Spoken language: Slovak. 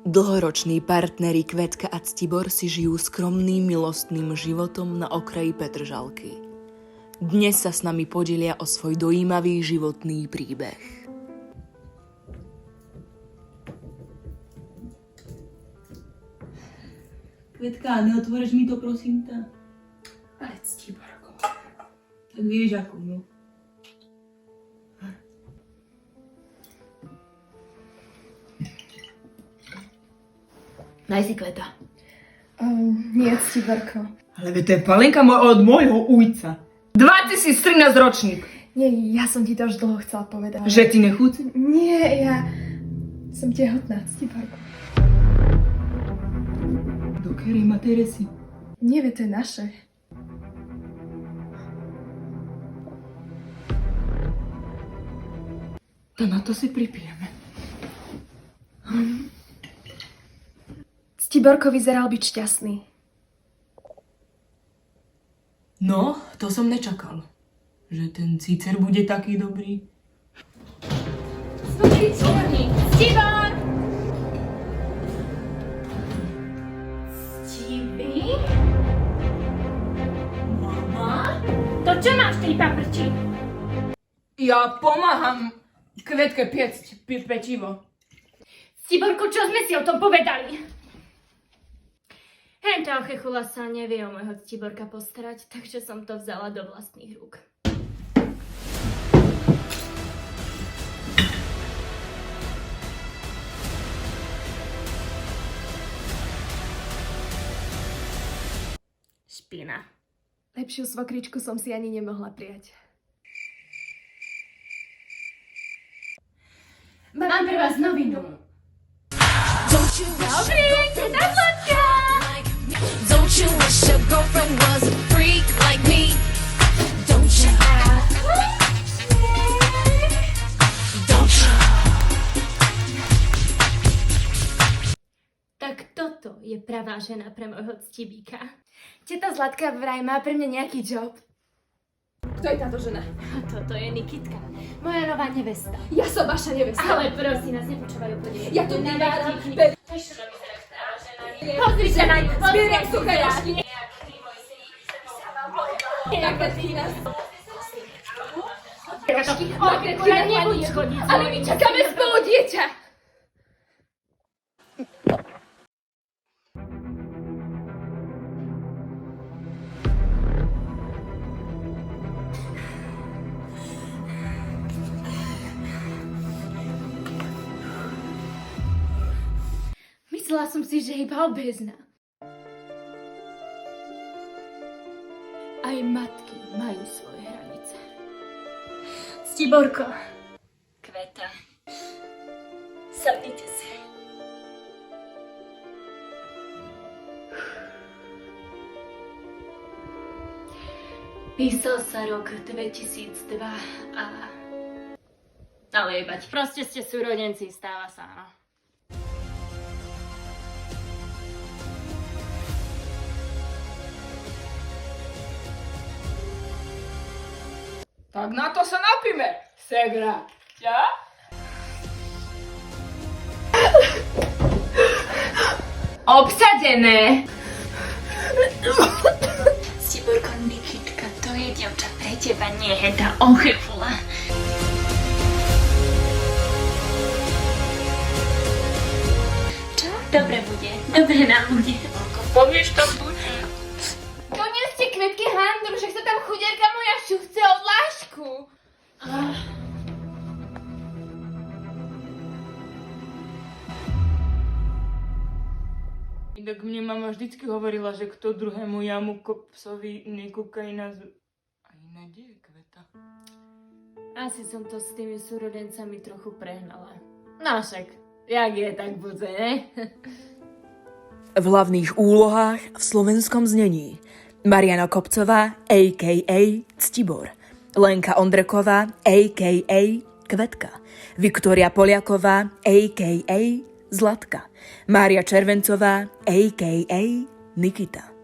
Dlhoroční partneri Kvetka a Ctibor si žijú skromným milostným životom na okraji Petržalky. Dnes sa s nami podelia o svoj dojímavý životný príbeh. Kvetka, neotvoreš mi to, prosím ťa? Ale Ctiborko. Tak vieš ako, no. Daj si, Kveta. Nie, Ctiborko. Ale to je palenka od môjho ujca. 2013 ročník. Nie, ja som ti to už dlho chcela povedať. Že ti nechúci? Nie, ja som tehotná, Ctiborko. Do kerej matere si? Nie, to je naše. To na to si pripijeme. Ctiborko vyzeral byť šťastný. No, to som nečakal. Že ten cícer bude taký dobrý. Ctibor! Ctivi? Mama? To čo máš v tej paprči? Ja pomáham Kvetke piecť pečivo. Ctiborku, čo sme si o tom povedali? Henta ochechula sa nevie o môjho Ctiborka postarať, takže som to vzala do vlastných rúk. Špina. Lepšiu svokričku som si ani nemohla prijať. Mám pre vás novinu. Dobrý, teta Zlatka! Don't you wish your girlfriend was a freak like me? Don't you? Don't you? Tak toto je pravá žena pre môjho Ctibíka. Teta Zlatka vraj má pre mňa nejaký job. Kto je táto žena? Toto je Nikitka, moja nová nevesta. Ja som vaša nevesta. Ale prosím, nás nepočúvajú podívať. Ja tu neváram. Pozri sa na ňu, pozri Zbieram suché rašky. Ja nebude chodiť. Ale my čakáme spolu dieťa. Myslela som si, že iba obezná. Aj matky majú svoje hranice. Ctiborko. Kveta. Sadnite sa. Písal sa rok 2002 a... Ale jebať. Proste ste súrodenci, stáva sa, no. Tak na to sa napíme, segra. Ja? Obsadené. Ctiborko, Nikitka, to je dievča pre teba, nie henta ochefula. Čo? Dobre bude, dobre nám bude. Povieš to bude. Donieste Kvetke handru, však sa tam chudierka moja šuchce od lášku. Inak mne mama vždycky hovorila, že kto druhému jamu kopcovi nekúka iná a iná die Kveta. Asi som to s tými súrodencami trochu prehnala. No však, jak je, tak bude, ne? V hlavných úlohách v slovenskom znení Mariana Kopcová a.k.a. Ctibor, Lenka Ondreková a.k.a. Kvetka, Viktória Poliaková a.k.a. Zlatka, Mária Červencová a.k.a. Nikita.